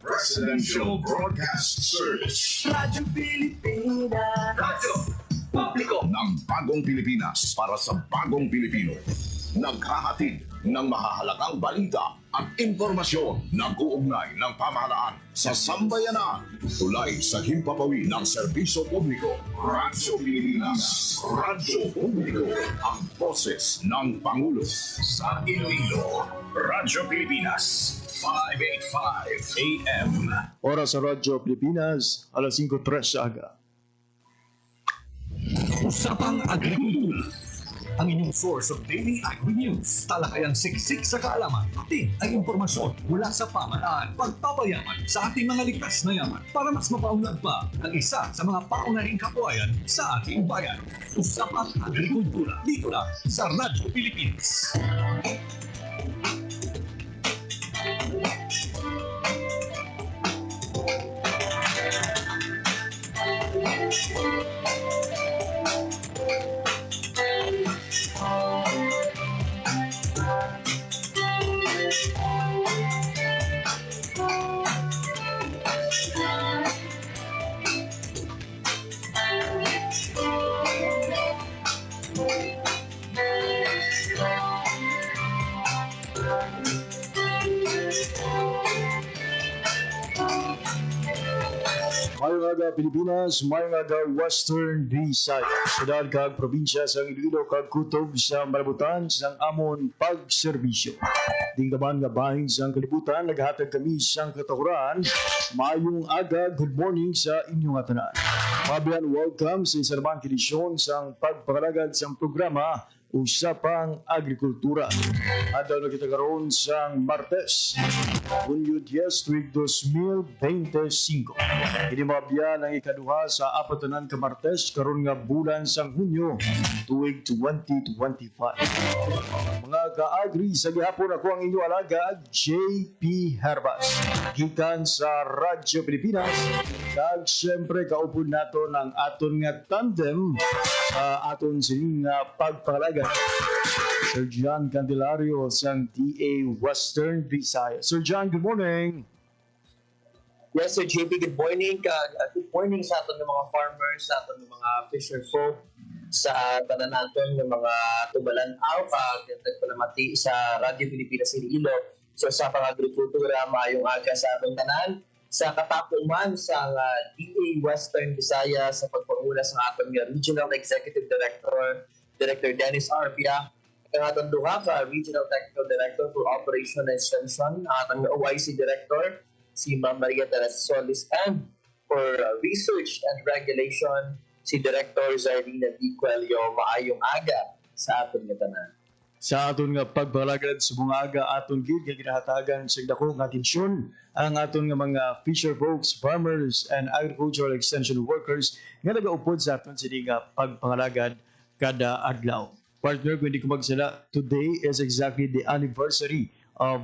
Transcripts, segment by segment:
Presidential Broadcast Service. Radyo Pilipinas. Radyo Publiko ng Bagong Pilipinas para sa Bagong Pilipino. Naghahatid ng mahahalagang balita at impormasyon na uugnay ng pamahalaan sa sambayanan. Tulay sa himpapawid ng serbisyo publiko. Radyo Pilipinas. Radyo Publiko. Ang boses ng Pangulo. Sa Iloilo, Radyo Pilipinas. 585 AM. Oras sa Radyo Pilipinas, alas 5:03 aga. Usapang Agrikultura. Ang inyong source of daily agri-news. Talakayang siksik sa kaalaman, atin ay impormasyon mula sa pamahalaan, pagpapayaman sa ating mga likas na yaman para mas mapaunlad pa ang isa sa mga paunahing kabuhayan sa ating bayan. Usapang Agrikultura dito lang sa Radyo Pilipinas. Mayong aga Pilipinas, mayong aga Western Visayas. Sa kag probinsya sa Iloilo kag kutob sa malabutan sang amon pagserbisyo. Dinggaman nga bahin sang kalibutan, naghatag kami sang katahuran. Mayong aga, good morning sa inyong atanan. Mabiyan, welcome sa isanamang edisyon sang pagpakalagad sang programa Usapang Agrikultura. Adlaw na kita karon sang Martes, Hunyo 10, tuig 2025. Ini mabiyan ang ikaduha sa apatanan ka Martes karon nga bulan sang Hunyo tuig 2025. Mga ka-agri, sa gihapon ako ang inyong alaga, JP Herbas. Gikan sa Radyo Pilipinas, kag siyempre kaupod nato ng aton nga tandem sa aton sining pagpangalaga. Sir John Candelario sang TA Western Visayas. Sir John, good morning. Yes, Sir JP, good morning. Good morning sa aton ng mga farmers, sa aton ng mga fisher folk, sa tanan naton ng mga tubalan-aw, pagpalamati sa Radyo Pilipinas Iloilo. So sa pang-agrikultura, maayong aga sa aton tanan. Sa katapuman sa DA Western Visayas sa pagpanguna sa aton Regional Executive Director, Director Dennis Arpia, ang atong duha ka Regional Technical Director for Operation and Extension, atong OIC Director, si Ma'am Maria Teresa Solis, and for Research and Regulation, si Director Zardina D. Cuello. Maayong aga sa aton nga tanan. Sa aton nga pagbalagad sa mga aga aton gid kay ginahatagan sa dako nga atensyon ang aton nga mga fisher folks, farmers and agricultural extension workers nga nagaupod sa aton sini nga pagpangalagad kada adlaw. Partner, kung hindi ko magsala, today is exactly the anniversary of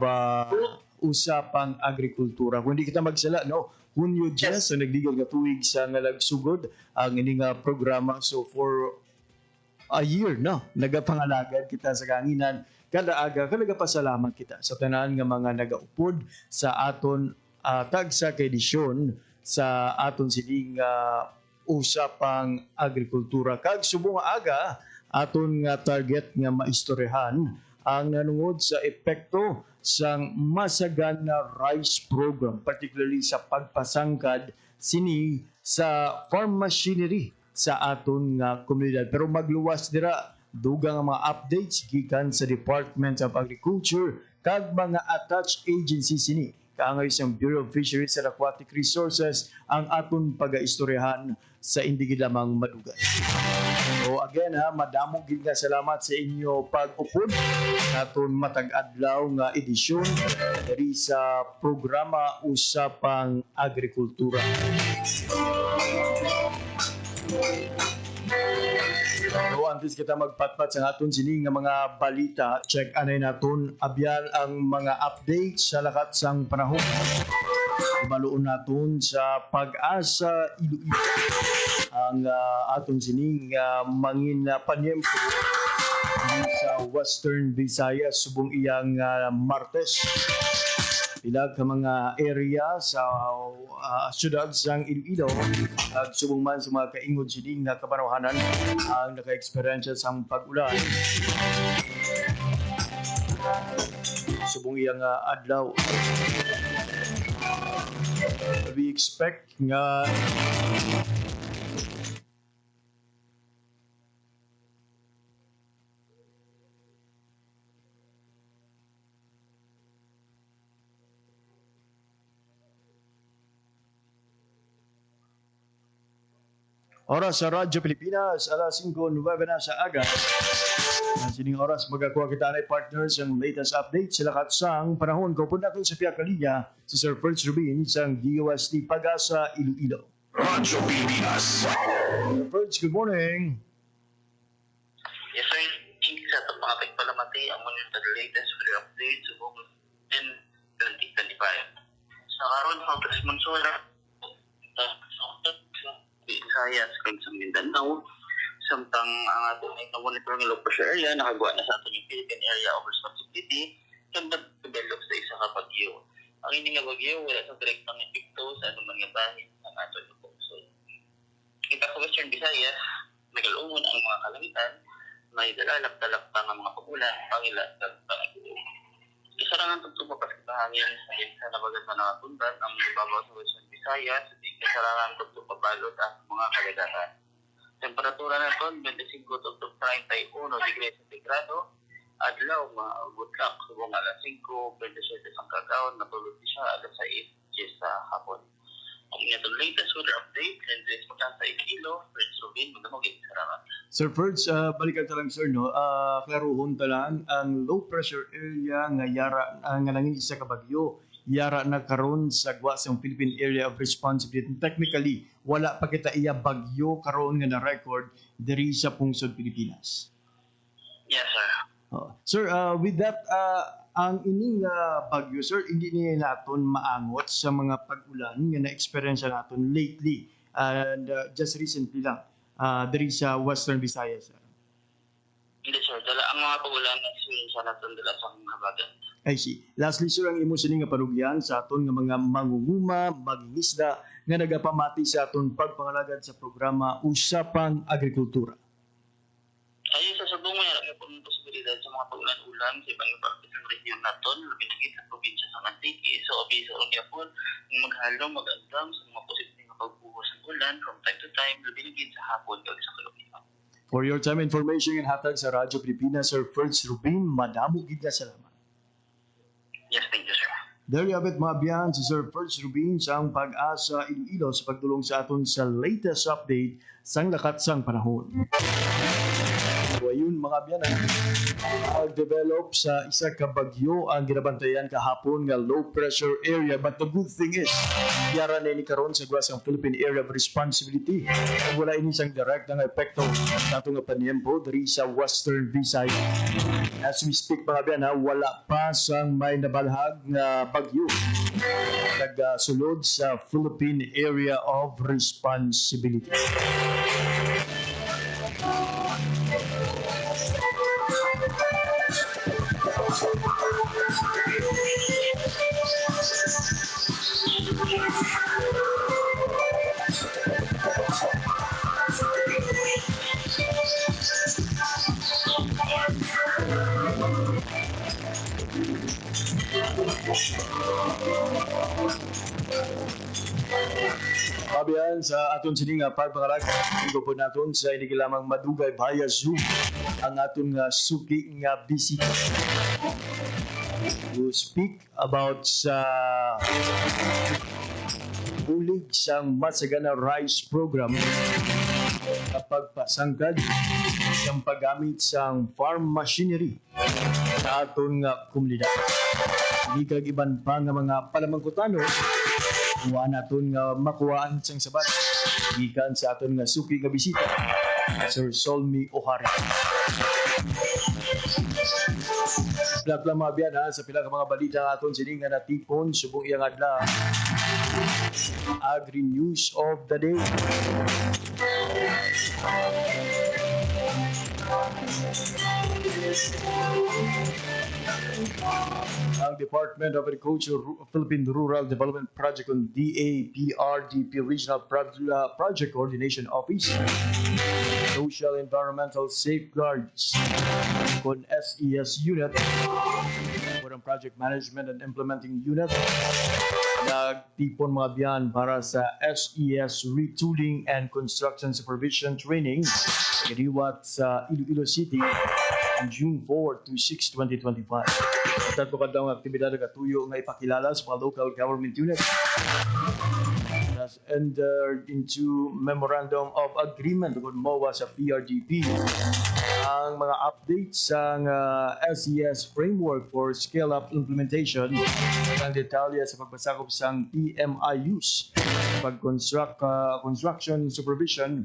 Usapang Agrikultura. Kung hindi kita magsala, no, Hunyo 10, so nagdigil nga tuig sa nalagsugod ang ini nga programa. So for a year, no, nagapangalagad kita sa kanginan. Kada aga, nagapasalamat kita sa tanan nga mga nagaupod sa aton tagsa ka edisyon sa aton sining Usapang Agrikultura. Kag subong aga, aton nga target nga maistoryahan ang nanungod sa epekto sang masagan na rice program, particularly sa pagpasangkad sini sa farm machinery sa aton nga komunidad. Pero magluwas dira dugang mga updates gikan sa Department of Agriculture kag mga attached agencies sini. Kaangay sa Bureau of Fisheries and Aquatic Resources ang aton pagaistoryahan sa indigid lamang madugay. So again madamo gid nga salamat sa inyo pag-upod aton matag-adlaw nga edisyon diri sa programa Usapang Agrikultura. So, antes kita magpatpat sa aton sini nga mga balita, check anay naton abyan ang mga updates sa lakat sang panahon. Ibaluon naton sa Pag-asa Iloilo ang aton sining mangin panyempo sa Western Visayas subong iyang Martes. Pila ka mga area sa syudad sang Iloilo ag subong man sa mga kaingod sining nga kapanawhanan ang naka-experience sang pag-ulan. Subong iyang adlaw. We expect nga oras sa Radyo Pilipinas, alas 5:09 na sa aga. Sining oras magakuha kita na partners ang latest update sa lakat sang panahon. Kupon na sa piyak kalinya si Sir Perch Rubin sang DOST Pag-asa Iloilo. Radyo Pilipinas. Sir Perch, good morning. Yes, sir. Thank you sa itong mga pagpalamati ang monitor the latest weather update sa buong 2025. Sa karon sa Tres Mansola, Visayas, kag sa Mindanao, samtang ang ating ay monitor ng low pressure area, nakagawa na sa ating yung Philippine Area of Responsibility, kag nag-develop sa isa ka bagyo. Ang ini nga bagyo, wala sa direktang epekto sa anumang nga bahin ng ating lungsod. Kita sa Western Visayas, nagalungon ang mga kalangitan, may dalalak-dalak pa ng mga pagulan, pangilan, at pangagulo. Isa lang ang tugtubakas kahangin sa nabagat na nakatundan ang ibabaw sa Western Visayas at ikasarangan tugtubabalot at mga kalagatan. Temperatura na ito, 25 to 31 degrees centigrado. Adlaw, mabutlak, subong alas 5, 27 ang kagaon, natulog siya alas 6 sa hapon. Ang itong latest weather update, Lendres Pag-asa Iloilo, Fritz Rubin, magdamagin sarangan. Sir Perch, balikan ta lang sir, no? Klaruhon ta lang ang low pressure area nga yara nga nangin isa ka bagyo. Yara na karon sa gwa sa Philippine Area of Responsibility. Technically, wala pa kita iya bagyo karon nga na-record diri sa pungsod Pilipinas. Yes, sir. Sir, with that, ang ining bagyo, sir, hindi niya naton maangot sa mga pag-ulan nga na-experience naton lately and just recently lang diri sa Western Visayas. Sir. Hindi, sir. Dala ang mga pagulan na experience natin dala sa mga habagat. I see. Lastly, sir, ang imo sining nga panugyan sa aton nga mga mangunguma, mangingisda nga nagapamati sa aton pagpangalagad sa programa Usapang Agrikultura. Ayun sa subong may arami po ng posibilidad sa mga pagulan-ulan sa ibang parte sa region naton, labinagit sa probinsya sa Antique, so obisa ron yapon maghalong mag-andam sa mga posibleng pagbuhos ng ulan from time to time, labinagit sa hapon kag sa kalupihan. For your time information and hatag sa Radyo Pilipinas, Sir Fertz Rubin, madamo gid na salamat. Yes, thank you, sir. There you have it, mga biyan, si Sir Fertz Rubin sa ang Pag-asa Iloilo sa pagdulong sa aton sa latest update sang lakat sang panahon. So ayun mga biyan, develop sa isa ka bagyo ang ginabantayan kahapon nga low pressure area, but the good thing is yara na ni karon sa gwas ang Philippine Area of Responsibility. Wala ini sang direct nga epekto sa atong paniempo diri sa Western Visayas. As we speak mga biyan, wala pa sang may nabalhag nga bagyo nagsulod sa Philippine Area of Responsibility. Pabiyan sa aton sining pagpangalag, ito po naton sa hindi lamang madugay via Zoom ang aton nga suki nga bisita. To speak about sa bulig sang Masagana Rice Program kapag pasangkad ang paggamit sang farm machinery sa aton nga komunidad. Hindi kag iban pa nga mga palamangkutano kuha naton nga makuhaan sang sabat gikan sa aton nga suki nga bisita, Sir Solmi Ohari. Black lang mga biyan sa pila ka mga balita nga aton sining nga natipon subong iyang adla. Agri News of the Day. Ang Department of Agriculture Philippine Rural Development Project on DAPRDP Regional Project Coordination Office, Social Environmental Safeguards con SES Unit, ang Project Management and Implementing Unit, nagtipon mga biyan para sa SES Retooling and Construction Supervision Training kadiwat sa Iloilo City on June 4 to 6, 2025. At po kadang aktibidad na katuyo nga ipakilala sa mga local government unit has entered into Memorandum of Agreement with MOA sa PRDP. Ang mga updates sa SES Framework for Scale-Up Implementation ng detalye sa pagbasakop sa PMIUs construction supervision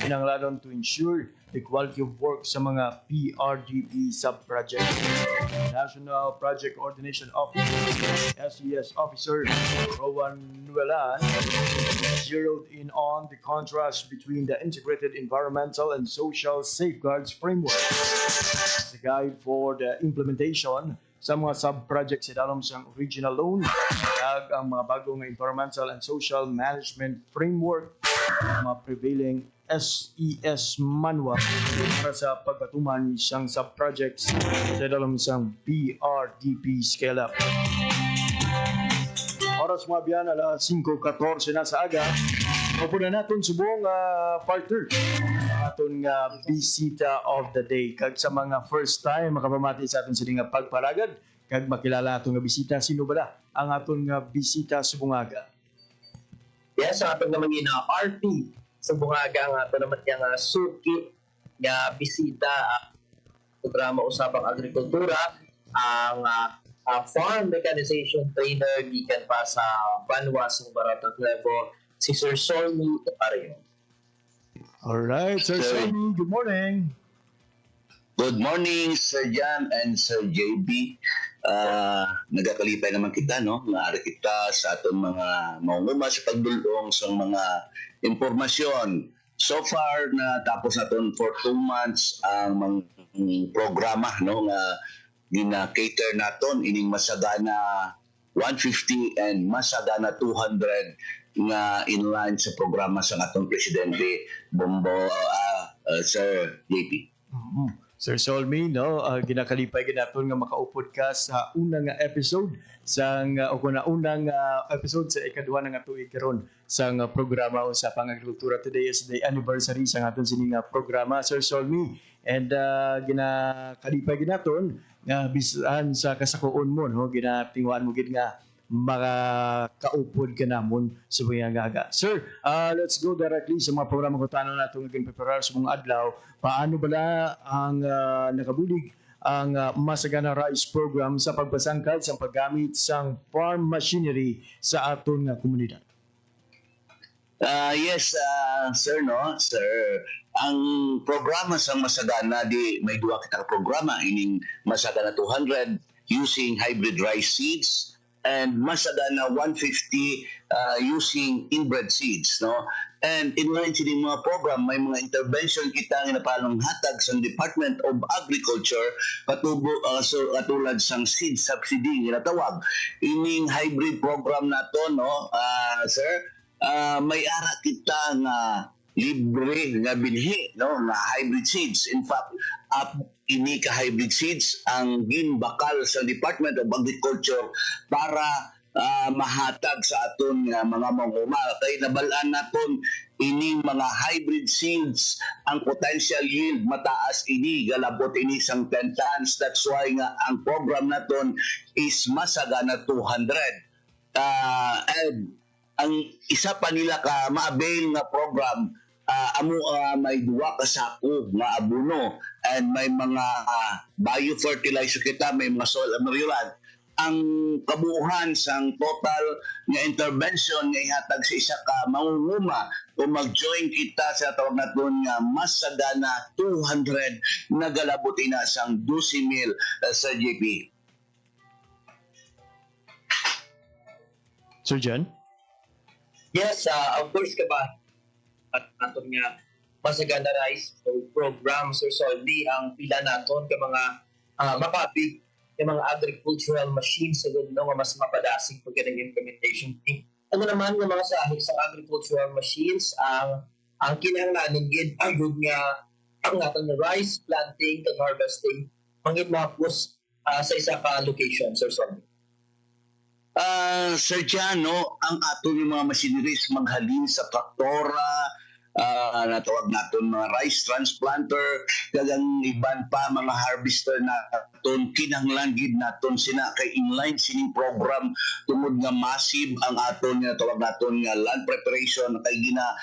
inanglanon to ensure the quality of work sa mga PRDP sub-project. National Project Coordination Office, SES Officer Rowan Nuelan zeroed in on the contrast between the Integrated Environmental and Social Safeguards Framework, the guide for the implementation sa mga sub-projects sa dalom sa original loan, ang mga bagong environmental and social management framework, mga prevailing SES manual para sa pagpatuman siyang sub-projects sa dalom sa PRDP scale-up. Oras mga biyan, alas 5:14 na sa aga. Opo na natin subong partner aton nga bisita of the day. Kag sa mga first time makapamati sa aton sila nga pagparagad kag makilala aton nga bisita, sino ba ang aton nga bisita sa bungaga? Yes, sa aton naman yung RP sa bungaga nga ato naman yung suki nga bisita programa Usapang Agrikultura, ang farm mechanization trainer gikan pa sa Banwa sa Baratok Level, si Sir Solmi Tapario. Alright, Sir Solmi, good morning. Good morning, Sir Jan and Sir JB. Nagakalipay naman kita, no? Maaari kita sa atong mga maunguma sa pagdulong sa mga impormasyon. So far, natapos natin for 2 months ang mga programa, no? Nga gina-cater natin, ining masagana 150 and masagana 200 nga inline sa programa sa atong Presidente Sir JP. Sir Solmi, no, ginakalipay ginaton nga makaupod ka sa unang episode sa unang episode sa ikaduha nga tuig karon sa programa Usapang Agrikultura. Today is the anniversary sa aton sining programa, Sir Solmi, and ginakalipay ginaton nga bisan sa kasakuon mo, no, ginatingwan mo gid nga makaupod ka namon sa mga gaga. Sir, let's go directly sa mga programa ko tanong nato nga ginpreparar sa mga adlaw. Paano bala ang nakabulig ang Masagana Rice Program sa pagbasangkad sa paggamit sang farm machinery sa aton nga komunidad? Yes, sir, no? Sir, ang programa sa Masagana, di may duwa kitang programa, ining Masagana 200 using hybrid rice seeds and Masagana 150 using inbred seeds, no? And in line sa mga program, may mga intervention kita nga napalang hatag sa Department of Agriculture katulad sang seed subsidy nga natawag. Ining hybrid program nato, no, sir, may ara kita nga libre nga binhi, no, na hybrid seeds. In fact, ini ka hybrid seeds ang ginbakal sa Department of Agriculture para mahatag sa aton nga mga manghuma. Kay nabalaan naton ini mga hybrid seeds ang potential yield mataas ini, galabot ini sang 10 tons. That's why nga ang program naton is Masagana 200. And ang isa pa nila ka ma-avail nga program, may duwa ka sako nga abono and may mga biofertilizer kita, may mga soil ameliorant. Ang kabuuhan sang total nga intervention nga ihatag sa isa ka mangunguma o mag-join kita sa tawag naton nga Masagana 200 nagalabot na sang 12,000 sa JP. Sir Jan? Yes, of course ka ba? At aton nga Masagana Rice Program, Sir Soldi, ang pila naton ka mga makabig yung mga agricultural machines sa no, nga mas mapadasig pag implementation. Ano naman ng mga sahig sa agricultural machines ang kinahanglanon gid agud nga ang atong rice planting and harvesting mangit mapos sa isa ka location, Sir Sonny. Sir Jan, no, ang ato yung mga machineries maghalin sa traktora, natawag natin mga rice transplanter, kagang iban pa mga harvester naton kinahanglan gid naton sina kay inline sining program tungod nga massive ang aton nga tawag naton nga land preparation kay gina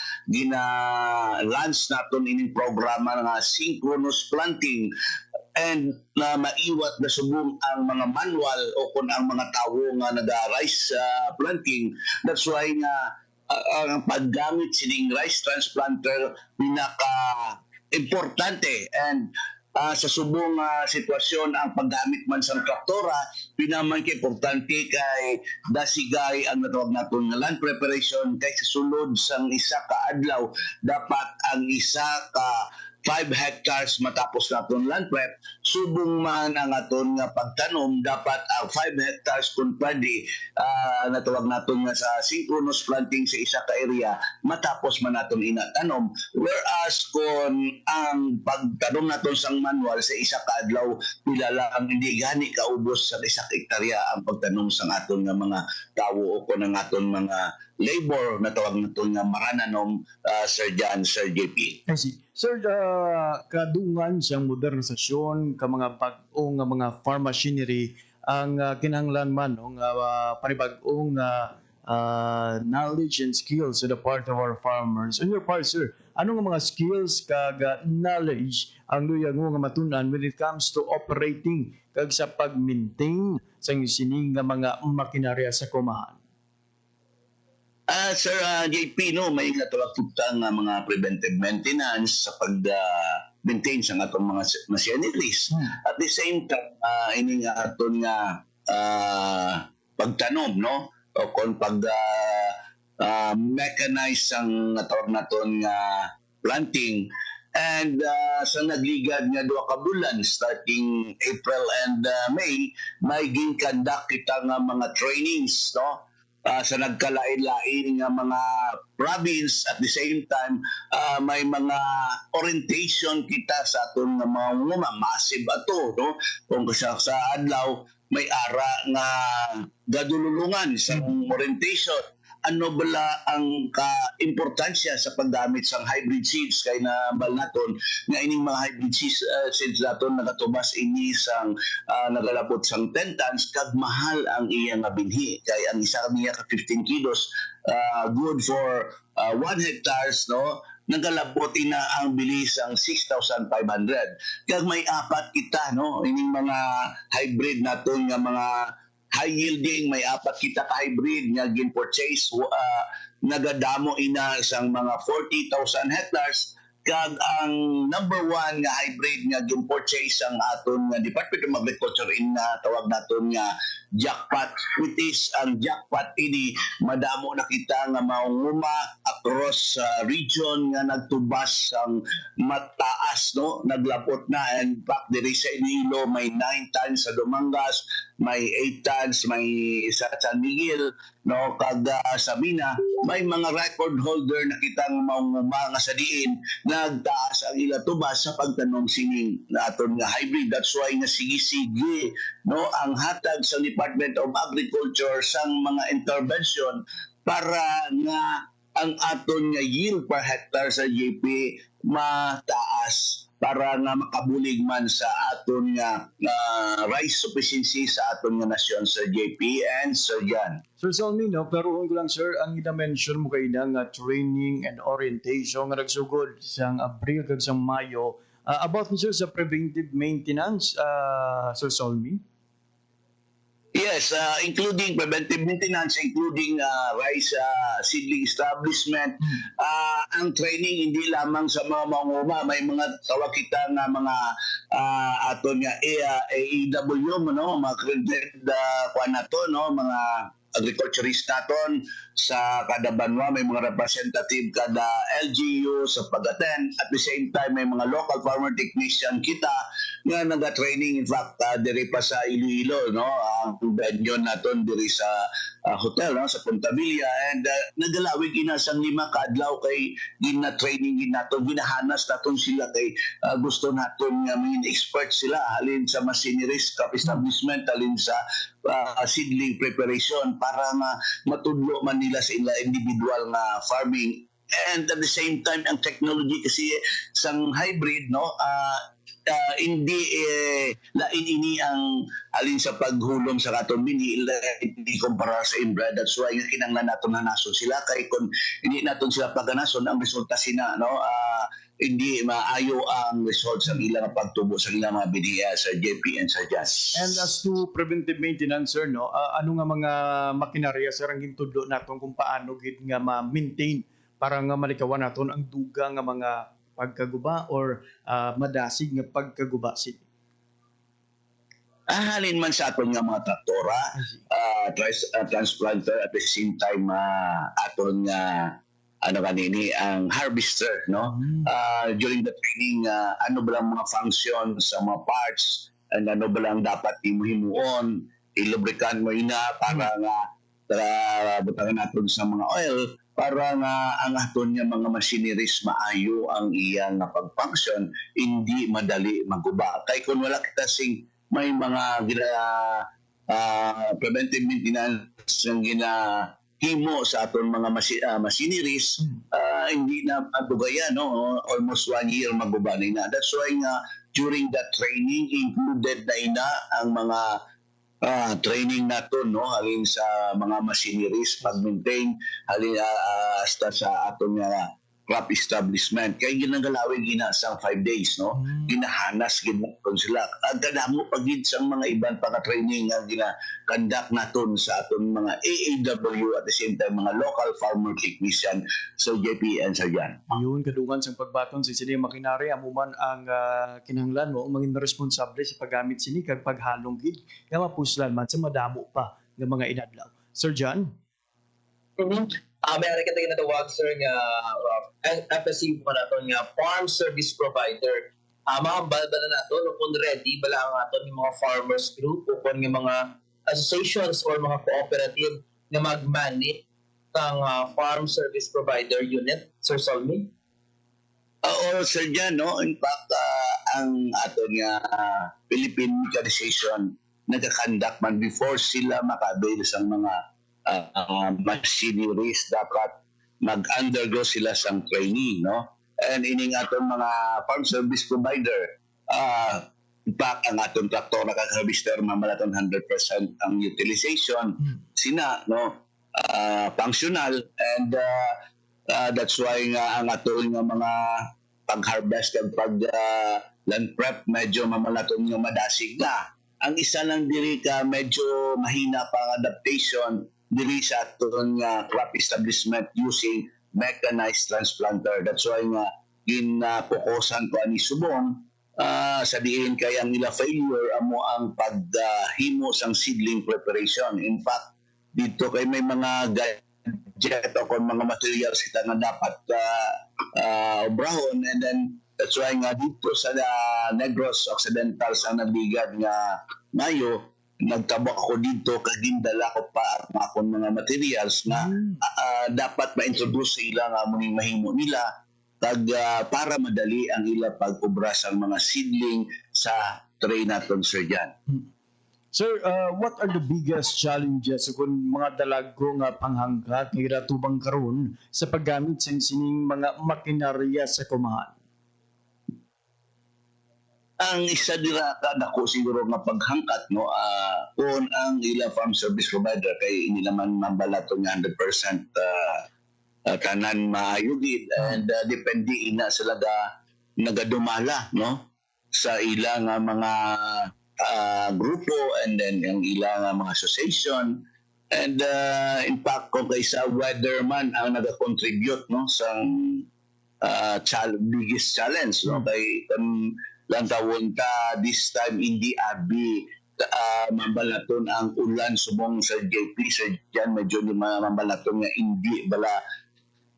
launch naton ining programa nga synchronous planting and na maiwat na subong ang mga manual o kung ang mga tawo nga naga-rice planting. That's why nga ang paggamit sining rice transplanter pinaka-importante and sa subong sitwasyon ang paggamit man sa traktora pinaman kay importante kay dasigay ang natawag naton nga land preparation kay sa sulod sang isa ka adlaw dapat ang isa ka 5 hectares matapos naton land prep, subong man ang aton nga pagtanom, dapat ang 5 hectares kung pwede, natawag naton nga sa synchronous planting sa isa ka area, matapos man naton inatanom. Whereas kung ang pagtanom naton sang manual sa isa ka adlaw, pila lang hindi gani kaubos sa isa ka hektarya ang pagtanom sang aton nga mga tawo o kung ang aton mga labor na tawag naton nga marananom, Sir Jan, Sir JP. I see. Sir, kadungan siyang modernisasyon ka mga bag-ong nga mga farm machinery ang kinahanglan man ng panibag-ong knowledge and skills to the part of our farmers. On your part, sir, ano nga mga skills kag knowledge ang luyag mo nga matunan when it comes to operating kag sa pag-maintain sa sining nga mga makinarya sa kumahan? Sir JP, no, may natawag nga mga preventive maintenance sa pag-maintain sa atong mga machineries. At the same time, ini nga aton nga pagtanom, no? O kung mechanize ang natawag naton nga planting. And sa nagligad nga 2 ka bulan, starting April and May, may ginkandak kita nga mga trainings, no? Sa nagkalain-lain nga mga province at the same time may mga orientation kita sa aton nga mga massive ato, no? Kung sa adlaw may ara nga gadululungan sa orientation, ano bala ang ka-importansya sa paggamit sa hybrid seeds kay na balnaton nga ining mga hybrid seeds naton nagatubas ini sang nagalabot sang 10 tons kag mahal ang iya nga binhi kay ang isa niya ka 15 kilos good for 1 hectares, no, nagalabot na ang bilis ang 6,500 kag may apat kita, no, ining mga hybrid naton nga mga high yielding, may apat kita ka hybrid nga gin-purchase nagadamo ina sang mga 40,000 hectares kag ang number 1 nga hybrid nga gin-purchase ang aton nga Department of Agriculture in tawag naton nga jackpot, which is ang jackpot ini madamo na kita nga maunguma across region nga nagtubas ang mataas, no, naglapot na. In fact diri sa Iloilo may 9 tons sa Dumangas, may 8 tons may sa San Miguel, no, kag sa Mina may mga record holder na kitang maunguma nga sa diin nagtaas ang ila tubas sa pagtanom sining na aton nga hybrid. That's why nga sige-sige, no, ang hatag sa Department of Agriculture sang mga intervention para nga ang aton nga yield per hectare sa JP mataas para nga makabulig man sa aton nga rice sufficiency sa aton nga nasyon, Sir JP and Sir Jan. Sir Salmi, no, pero ko lang sir, ang ina-mention mo kayo nga training and orientation nga nagsugod sang Abril kag sang Mayo about sir sa preventive maintenance, Sir Salmi? Yes, including preventive maintenance, including rice seedling establishment. Ang training hindi lamang sa mga manguma, may mga tawag kita nga mga aton nga AEW, no, mga accredited kuan nato, no, mga agriculturist naton sa kada banwa, may mga representative kada LGU sa pag-attend. At the same time, may mga local farmer technician kita nga naga-training. In fact, diri pa sa Iloilo, no, ang venue naton diri sa hotel, no, sa Punta Villa, and nagalawig inasang 5 kaadlaw kay gina-training naton, ginahanas naton sila kay gusto naton nga main expert sila halin sa machineries, crop establishment, halin sa seedling preparation para nga matudlo man nila sa ila individual nga farming. And at the same time, ang technology kasi sang hybrid, no, hindi lain ini ang alin sa paghulom sa katon bini, hindi kumpara sa inbred. That's why kinanglan naton na nason sila kay kung hindi naton sila paganason, ang resulta sina, no, hindi maayo ang result sa ilang pagtubo sa ilang mga biniya sa JP and sa Jazz. And as to preventive maintenance, sir, no, ano nga mga makinarya sir ang gintudlo naton kung paano gid nga ma-maintain para nga malikawan naton ang duga nga mga pagkaguba or madasig nga pagkaguba sila? Halin man sa aton nga mga traktora, transplanter, at the same time aton nga ano kanini ang harvester, no. During the training, ano ba lang mga function sa mga parts, and ano ba lang dapat himuon, ilubrikan mo ina para nga butangan naton sa mga oil para nga ang aton nga mga machineries maayo ang iyang pag-function, hindi madali maguba. Kay kung wala kita sing may mga preventive maintenance ang ginahimo sa aton mga machineries, hindi na madugaya, no, almost 1 year maguba na. That's why nga during that training included na ina ang mga training nato, no, halin sa mga machineries, pag-maintain, halin hasta sa atong crop establishment. Kaya ginagalawi ginasang 5 days, no, ginahanas ginakon sila. Agdamo pagid sa mga ibang pagka-training nga gina-conduct naton sa atong mga AAW, at the same time mga local farmer technician sa JP and sa Jan. Yun, kadungan sa pagbaton sa sini makinarya, amuman ang kinahanglan mo maging responsable sa paggamit sini kag paghalong gid nga mapuslan man sa madamo pa nga mga inadlaw. Sir John? May ari kita ginatawag, sir, nga FSC po naton nga farm service provider. Mga balbala nato kung ready bala ang aton yung mga farmers group o kung yung mga associations or mga cooperative na mag-manage ng farm service provider unit, Sir Solmi? Oo, Sir Jan, no? In fact, ang aton nga Philippine Mechanization nagka-conduct man before sila makabail sa mga machineries, dapat mag-undergo sila sa training, no? And ining aton mga farm service provider, in fact, ang aton traktor na kag-harvester mamalaton 100% ang utilization sina, no, functional, and that's why nga ang aton nga mga pag-harvest at land prep medyo mamalaton nga madasig na. Ang isa lang diri ka medyo mahina pa ang adaptation diri sa aton nga crop establishment using mechanized transplanter. That's why nga ginapokusan ko ani subong sa diin kay ang nila failure amo ang paghimo sang seedling preparation. In fact, dito kay may mga gadget o kung mga materials kita nga dapat obrahon, and then that's why nga dito sa Negros Occidental sa nabigad nga Mayo, nagtabok ako dito kagindala ko pa ang akong mga materials na dapat ma-introduce sa ila nga muning mahimo nila para madali ang ila pag-obra sa mga seedling sa tray naton, Sir Jan. Sir, what are the biggest challenges kung mga dalago nga panghanggat nga ginatubang karon sa paggamit sa sining mga makinarya sa kumahan? Ang isa dira ka dako siguro nga paghangkat, no, kung ang ila farm service provider kay hindi naman mambalato nga 100% tanan maayugid, and depende ina sila nagadumala, no, sa ila nga mga grupo, and then ang ila nga mga association, and in fact kung kay sa weatherman ang nag-contribute, no, sa biggest challenge, no, kay lang tawon ta this time hindi abi mambalaton ang ulan subong sa JP sa dyan medyo ni mambalaton nga hindi bala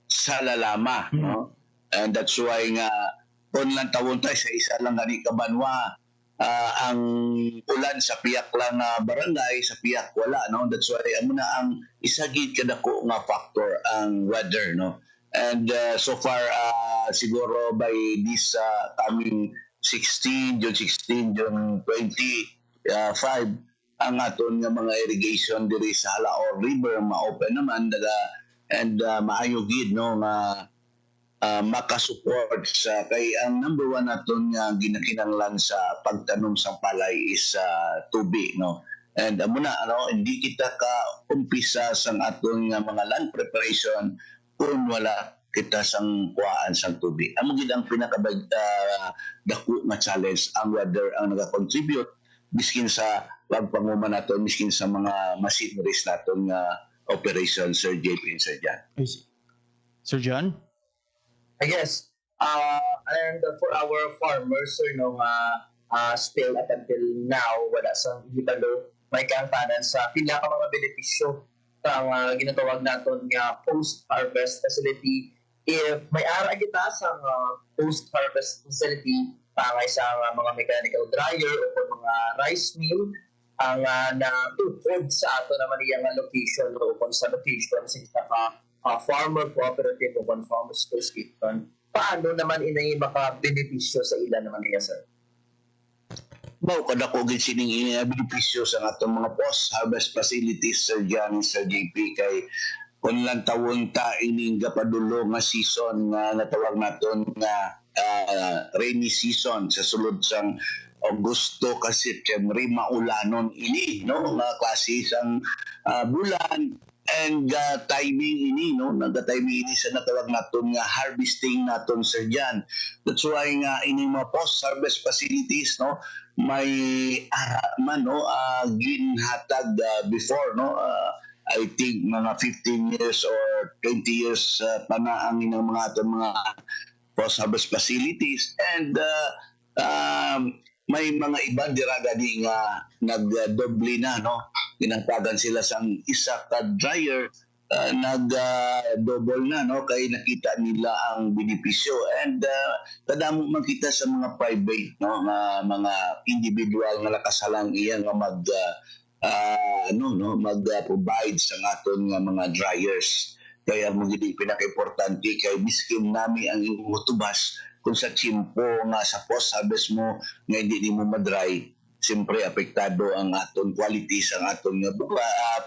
sa lalama, no, and that's why nga kung lang tawon ta sa isa lang gani kabanwa ang ulan sa piyak lang na barangay, sa piyak wala, no? That's why amo na ang isagid kadako nga factor ang weather, no? And so far siguro by this coming 16 June 16 June 25 ang aton nga mga irrigation diri sa Halaor River ma-open naman daga and maayo gid no nga makasupport sa kay ang number one naton nga ginakinahanglan sa pagtanom sa palay is tubig no. And amo na hindi kita ka umpisa sa aton nga mga land preparation kung wala kita sang kuhaan sang tubig. Amo gid ang dako nga challenge ang weather ang naga-contribute miskin sa pagpanguma naton miskin sa mga machineries naton nga operation, Sir JP and Sir John. I see. Sir John? Yes. And for our farmers, sir, still up until now, wala sa hitalo, may kaangtanan sa pila ka mga benepisyo ang ginatawag naton nga post-harvest facility. If may ara kita sa post-harvest facility, pangay sa mga mechanical dryer o mga rice mill, ang na-food sa ato naman iyang location o kung sa location sa farmer cooperative o farmer association, paano naman inay maka-benepisyo sa ilan naman niya, sir? Mao kada ko gid sining benepisyo sa atong mga post-harvest facilities, Sir John and Sir JP, kay kung lang tawon ta ining gapadulo nga season nga natawag naton nga rainy season sa sulod sang Agosto ka September maulanon ini no nga klase sang bulan and timing ini no naga-timing ini sa natawag naton nga harvesting naton, Sir John. That's why nga ini mga post-harvest facilities no may man no ginhatag before no I think mga 15 years or 20 years pa na ang inang mga aton mga post-harvest facilities and may mga iba dira gani nga nagdoble na no ginatagan sila sang isa ka dryer nag-double na no kay nakita nila ang benepisyo and kadamo man kita sa mga private no mga individual nga nakasalang iya nga mag-provide sa aton nga mga dryers. Kaya mo gid pinaka-importante kay miskin nami ang imong tubas kung sa tiyempo nga sa post-harvest mo nga hindi mo madry, siyempre apektado ang aton quality sa aton nga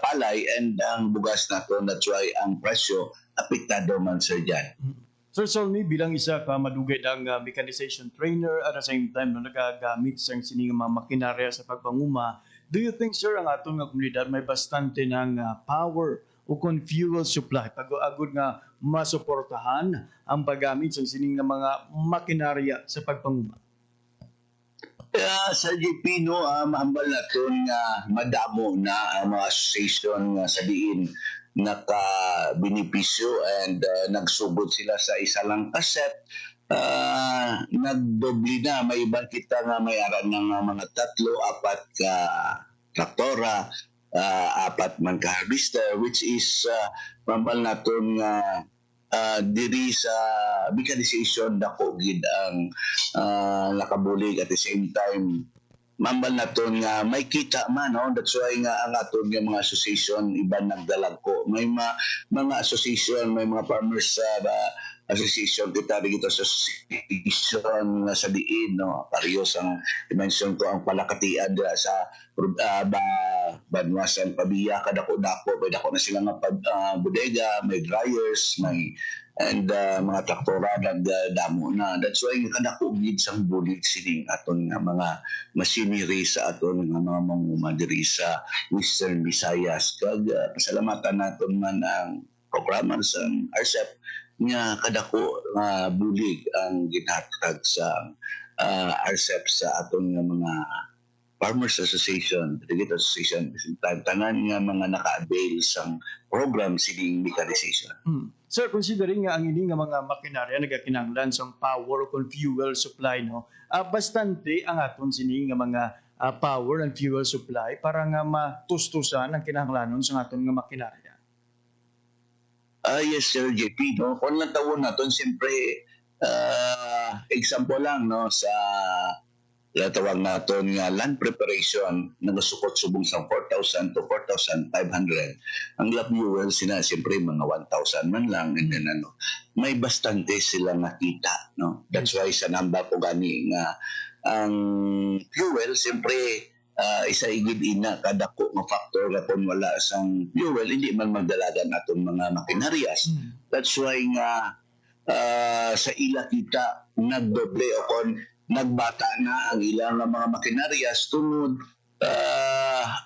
palay and ang bugas naton. That's why ang presyo apektado man, Sir John. Sir Solmi, bilang isa ka madugay ang mechanization trainer at the same time nagagamit sa sining mga makinarya sa pagpanguma, do you think, sir, ang aton nga komunidad may bastante ng power o kung fuel supply pag-agod nga masuportahan ang paggamit sa sining nga mga makinarya sa pagpanguma? Sa JP, no, mahambal natin nga madamo na ang mga association nga sa diin naka-benepisyo and nagsugod sila sa isa lang kaset. Nagdoble na. May ibang kita nga may aran ng mga 3, 4 ka traktora, 4 man ka harvester, which is mahambal natin nga diri sa mechanization dako gid ang nakabulig at the same time mambal naton nga may kita man no. That's why nga ang aton nga mga association iba nagdalag ko may mga association, may mga farmers association kita dito sa association sa diin no parehas ang dimension ko ang palakatian sa Banwasan Pabiya kadako-dako may dako na sila nga bodega, may dryers, may and mga traktora nagdamo na. That's why kadako gid sang bulig sining aton nga mga machinery sa aton nga mga manguma diri sa Western Visayas. Kag pasalamatan naton man ang programa sa RCEP nga kadako nga bulig ang ginhatag sa RCEP sa aton nga mga Farmers Association, Delegate Association, tanan nga mga naka-avail sang program sining mechanization. Sir, considering nga ang ini nga mga makinarya nagakinahanglan sa power o fuel supply no, bastante ang aton sini nga mga power and fuel supply para nga matustusan ang kinahanglanon sa aton nga makinarya. Yes, Sir JP, no. Kung lang tawon naton siyempre example lang no sa tawag naton nga land preparation nagasukot subong sa 4,000 to 4,500. Ang lab fuel sina siyempre mga 1,000 man lang, and then may bastante sila nakita, no? That's why sa namba ko gani nga ang fuel siyempre isa igid ina kadako nga factor nga kung wala sang fuel hindi man magdalagan atong mga makineryas. That's why nga sa ila kita nagdoble o kon nagbata na ang ilang mga makineryas tungod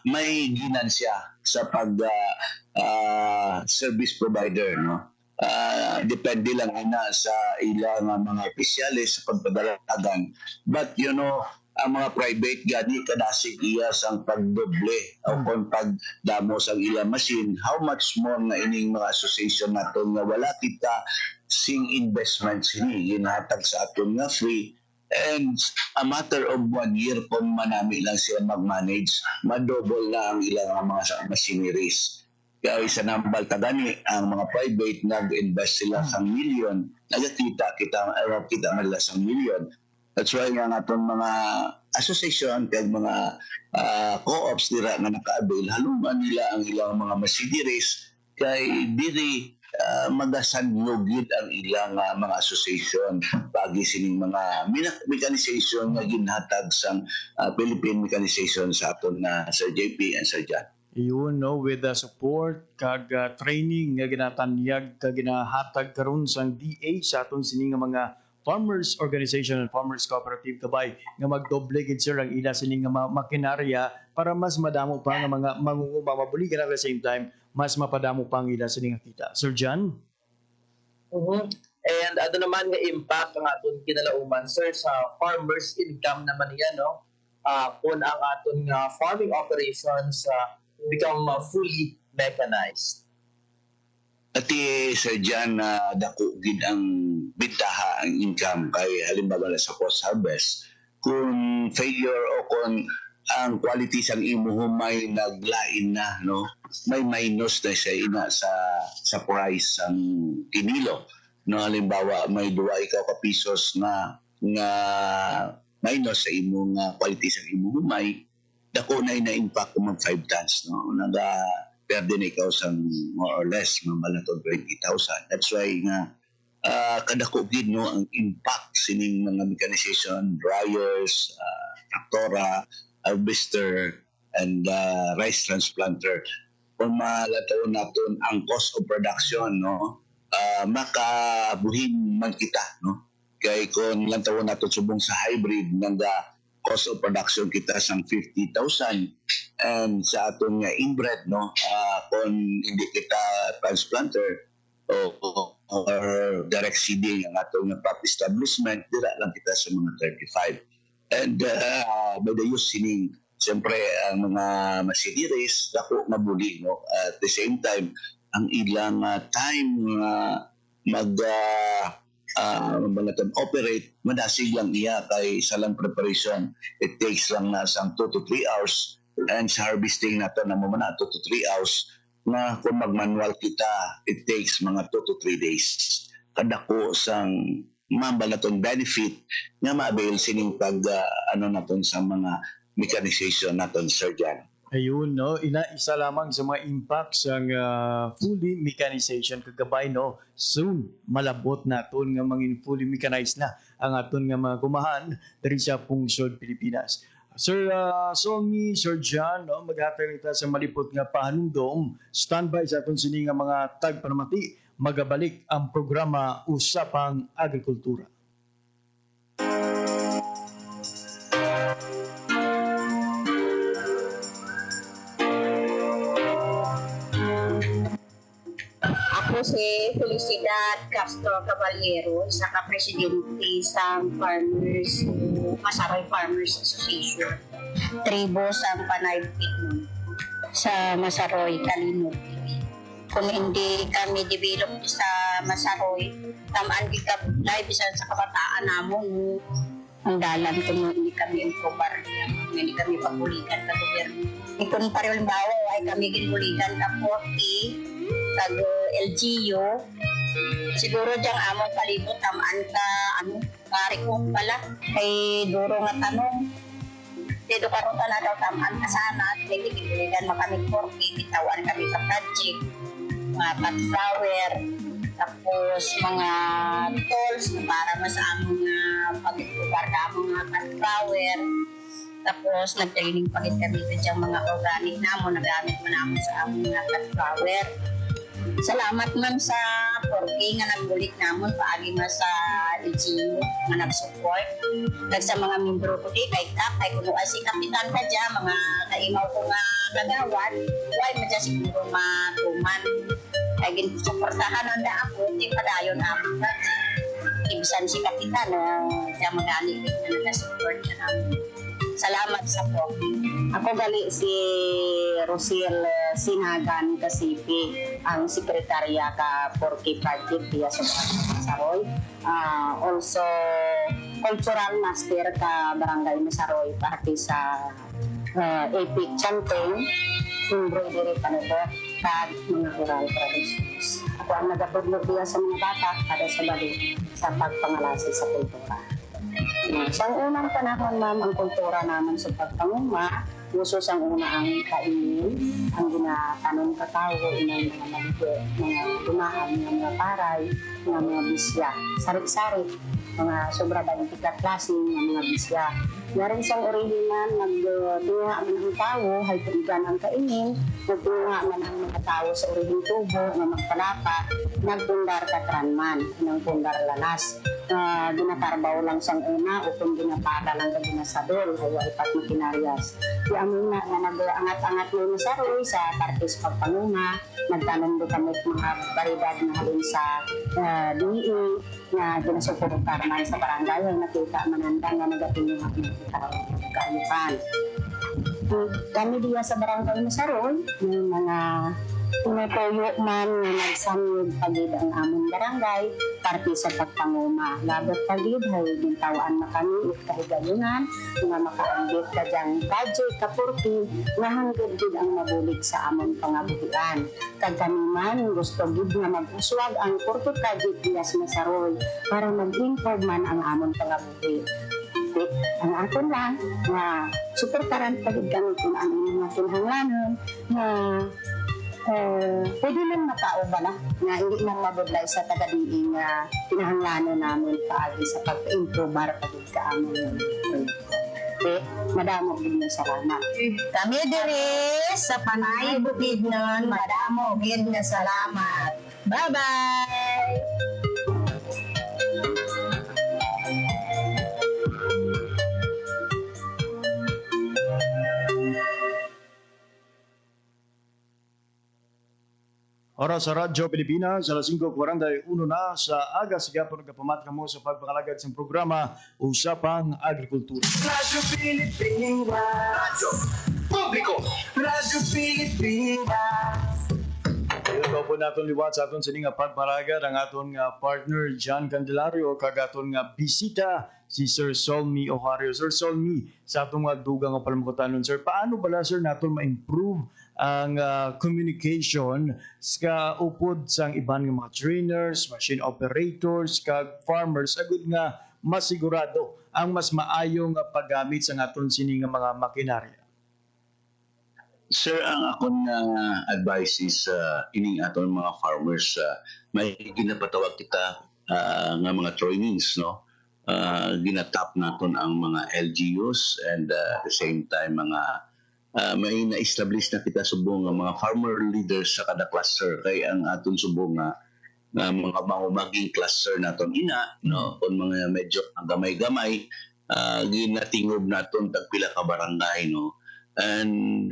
may ginansya sa pag service provider, no? Depende lang ina sa ilang mga opisyalis sa pagpadalagan, but ang mga private gani kadasig iya sang pagdoble o kung pagdamo sang ilang machine, how much more na ining mga association naton nga wala kita sing investments ini ginhatag sa aton nga free, and a matter of 1 year kung manami lang sila mag-manage, madouble na ang ilang mga machineries. Kaya sa nambal tagani ang mga private nag-invest sila sang milyon, kita nila sang milyon. That's why nga natong mga association kag mga co-ops dira nga naka-avail, haluman nila ang ilang mga machineries kay diri magasanlugid ang ilang mga association pagi sining mga mechanization nga ginhatag sang Philippine Mechanization sa aton na Sir JP and Sir John. Yun, no, with the support kag training nga ginatanyag kag ginahatag karon sang DA sa aton sini nga mga farmers organization and farmers cooperative kabay nga magdoble gid sir ang ila sini nga makinarya para mas madamo pa nga mga mangunguma mabuligan at the same time mas mapadamo pa ang ila sini nga kita. Sir John? And naman nga impact ang aton kinalauman sir sa farmers income naman niya, no? Kung ang aton nga farming operations become fully mechanized. Ati Sir John, dako gid ang bintaha ang income kay halimbawa sa post harvest kung failure o kung ang quality sang imo humay naglain na, no, may minus na siya ina sa price ang kinilo, no. Halimbawa may duwa ikaw ka pesos nga minus sa imong quality sang imo humay, dako na impact kung mag 5 tons, no, perde na ikaw sa more or less mabalatod 20,000. That's why nga kadako gid, no, ang impact sining mga mechanization, dryers, traktora, harvester, and rice transplanter. Kung malataw naton ang cost of production, no, makabuhin man kita, no. Kay kung lantaw naton subong sa hybrid nga cost of production kita sang 50,000, and sa aton nga inbred, no, kung hindi kita transplanter or direct seeding ang aton nga crop establishment, dira lang kita sa mga 35. And by the use sining siyempre ang mga machineries dako mabuli, no. At the same time ang ilang time operate, madasig lang iya kay sa land preparation. It takes lang na sang 2 to 3 hours, and sa harvesting nato na mo na 2 to 3 hours, na kung mag-manual kita, it takes mga 2 to 3 days. Kadako sang mambalaton benefit nga ma-avail sining pag naton sa mga mechanization naton, Sir John. Ayun, no, isa lamang sa mga impacts ang fully mechanization kagabay, no. Soon malabot naton nga mangin fully mechanized na ang aton nga mga kumahan diri sa Pungsod, Pilipinas. Sir Songi, Sir John, no, maghatag kita sa malipot nga pahanumdom. Standby sa aton sini nga mga tagpanamati, magabalik ang programa Usapang Agrikultura. Ako si Felicidad Castro Caballero, isa ka presidente sa Farmers, Masaroy Farmers Association. Tribo sa Panay Pitman sa Masaroy, Kalinog. Kung hindi kami develop sa Masaroy, tamaan di ka live sa kabataan namon ang dalan kung hindi kami improbar niya, hindi kami pabulikan sa gobyerno. Kung pareho limbawa ay kami ginulikan ka 40 tag LGU Siguro diyang among palibot tamaan ka pare ko pala kay duro nga tanong. Dito karon na daw tamaan ka sana at may tigilan makamig 40 bitawan kami sa project. Mga flower, tapos mga tools para mas among pag-lugar ka mga flower. Tapos nag-training pa kami sa mga organic namon, nagamit mo namon sa among flower. Salamat man sa 4K nga nagbulik namon paagi mas sa LGU nga nag-support. Sa mga membro ko di kay Kap, kay kuno si Kapitan ka dyan, mga kaimaw ko nga kagawad, why madya siguro matuman. Kay ginsuportahan na ako, di padayon namin ka. Ibisan si Kapitan, dyan magaling na nag-support na namin. Salamat sa po. Ako gali si Rosel Sinagan Kasipi, ang sekretarya ka 4K Project via Masaroy. Also, cultural master ka Barangay Masaroy parte sa Epic Chanting, embroidery panito, kag mga oral traditions. Ako ang nagatudlog diya sa mga bata kada sa bali sa pagpangalasi sa kultura. Sa unang panahon, ma'am, ang kultura naman sa pagpanguma, uso sang una ang kainin, ang ginatanon katao, inang mga maligo, mga tumaan, mga paray, mga bisya, sarit-sarit, mga sobra 20 klaseng mga bisya. Narin sang orihinan, nagtunga man ang tao, haypurigan ang kainin, nagtunga man ang mga tao sa orihin tubo, nga magpalapa, nagpundar katranman, ng pundar lanas. Ginakarbaw lang sang una o kung ginapara lang ka ginasadol hawa ipat makinarias. Di amin na nga nag-angat-angat mo sa roy sa partis pagpanguma, nagtanong do kami mga baridad na halin sa DE na ginasuportar man sa barangay ay nakita mananda nga nagating yung kaayupan. Kami diya sa barangay Masaroy, yung mga tinutuyo man na nagsanyod pagid ang among barangay parte sa pagpanguma. Labot pagid hay gintawaan na kami kahigayunan nga makaambit ka diyang project kapurti nga hanggod gid ang mabulig sa among pangabuhian. Kag kami man gusto gid nga mag-uswag ang Porto Project diya sa Masaroy para mag-improve man ang among pangabuhi. Ang aton lang nga suportaran pagid kami kung ano mga kinahanglanon nga pwede man matao ba na nga hindi man mabudlay sa taga-diin nga kinahanglanon namin paagi sa pag-improbar pagid ka amon yung proyekto. Madamo gid na salamat. Kami diri sa Panay Bukidnon, madamo gid na salamat. Bye-bye! Oras sa Radyo Pilipinas, alas 5:41 na sa aga. Sige po nagkapamat ka mo sa pagpangalagad sa programa Usapang Agrikultura. Radyo Pilipinas. Radyo Publiko. Radyo Pilipinas. Ito po natin liwat sa aton sining pagpangalagad ang aton partner John Candelario kag aton nga bisita si Sir Solmi Ohario. Sir Solmi, sa atong dugang nga palamkotanon, sir, paano bala sir naton ma-improve ang communication sa upod sang iban nga mga trainers, machine operators, kag farmers agud nga masigurado ang mas maayong paggamit sa aton sini nga mga makinarya? Sir, ang akong advice is ining aton mga farmers, may ginapatawag kita nga mga trainings, no? Ginatap naton ang mga LGUs and at the same time mga may na-establish na kita subong nga mga farmer leaders sa kada cluster kay ang aton subong nga mga maging cluster naton ina, no? Kung mga medyo gamay-gamay, ginatingob naton tagpila ka barangay, no? And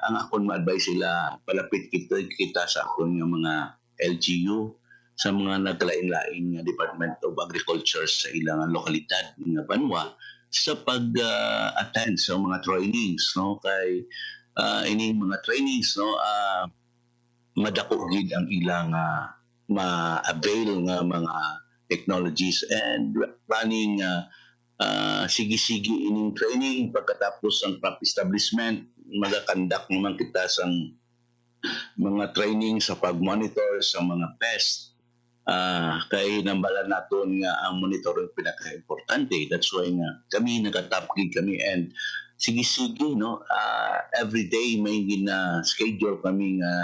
ang akong ma-advise sila, palapit kita sa akong mga LGU, sa mga naglain-lain nga Department of Agriculture sa ilang lokalidad nga banwa sa pag-attend sa mga trainings, no? Kay ini mga trainings, no, madako gid ang ilang ma-avail nga mga technologies and running sige-sige ining training. Pagkatapos ang crop establishment, magakandak naman kita sa mga training sa pag-monitor sa mga pest kay nambala naton nga ang monitoring pinaka-importante. That's why nga kami nakatapgig kami and sige-sige no, every day may gina-schedule kami nga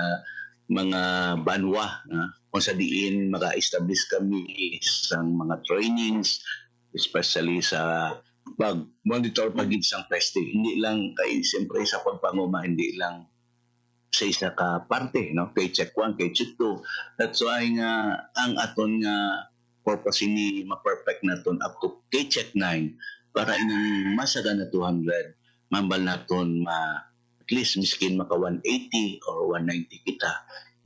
mga banwa kung sa diin maka-establish kami sa mga trainings, especially sa pag-monitor pagid sang peste. Hindi lang kay siyempre sa pagpanguma, hindi lang sa isa ka parte, no? Kay check 1, kay check 2. That's why nga ang aton nga purpose ni ma-perfect naton up to kay check 9 para inang masaga na 200 mambal naton at least miskin maka 180 or 190 kita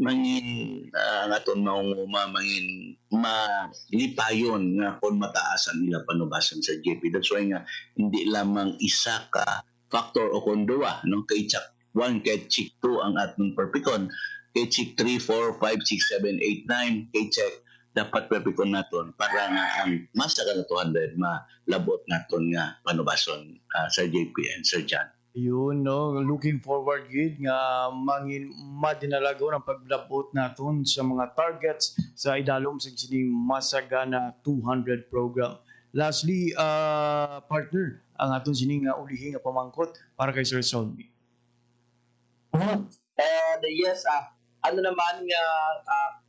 mangin ang aton maunguma mangin malipayon nga kung mataasan nila panubasan sa JP. That's why nga hindi lamang isa ka factor o kung duwa, no? Kay check 1, kay check 2 ang aton perpikon, kay check 3, 4, 5, 6, 7, 8, 9, kay check dapat perpikon naton para nga ang masa ka na 200 malabot naton nga panubason sa JP and Sir John. Yun, no? Looking forward gid nga mangin madinalago ng paglabot naton sa mga targets sa idalom sa sining Masagana 200 program. Lastly, partner, ang aton sining ulihi nga pamangkot para kay Sir Solmi. And yes, ano naman nga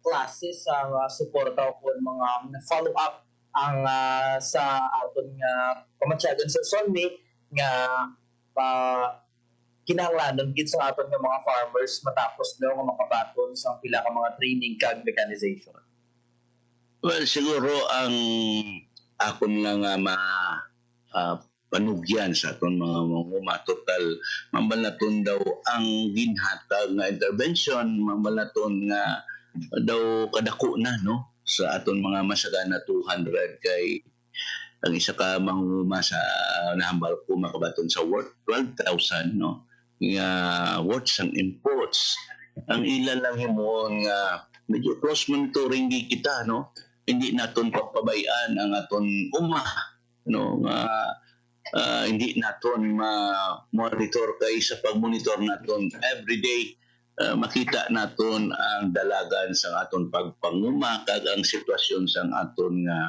classes ang suporta ko mga follow up ang sa aton nga pamatsyagan sa Solmi nga kinahanglanon gid sa aton nga mga farmers matapos daw nga makabaton sa pila ka mga training kag mechanization. Well, siguro ang akon lang panugyan sa aton mga manguma total mambal naton daw ang ginhatag nga intervention, mambal naton nga daw kadako na no sa aton mga Masagana 200 kay ang isa ka manguma sa nahambal ko makabaton sa worth 12,000 no nga worth sang imports. Ang ilan lang himon nga medyo close monitoring kita no, hindi naton papabayaan ang aton uma no nga hindi naton ma-monitor kay sa pag-monitor naton everyday makita naton ang dalagan sa aton pagpanguma kag ang sitwasyon sa aton nga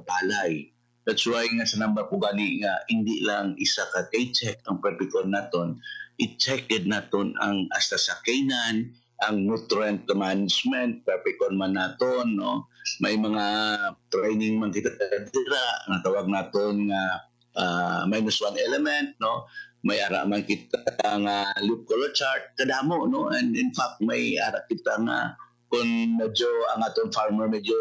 palay. That's why nga sa number ko gani nga hindi lang isa ka kay-check ang perpikon naton, i-check naton ang hasta sa kainan, ang nutrient management, perpikon man naton, no? May mga training man kita dira, nga tawag naton nga -1 element, no? May ara man kita nga loop color chart, kadamo, no? And in fact, may ara kita nga kung medyo ang aton farmer medyo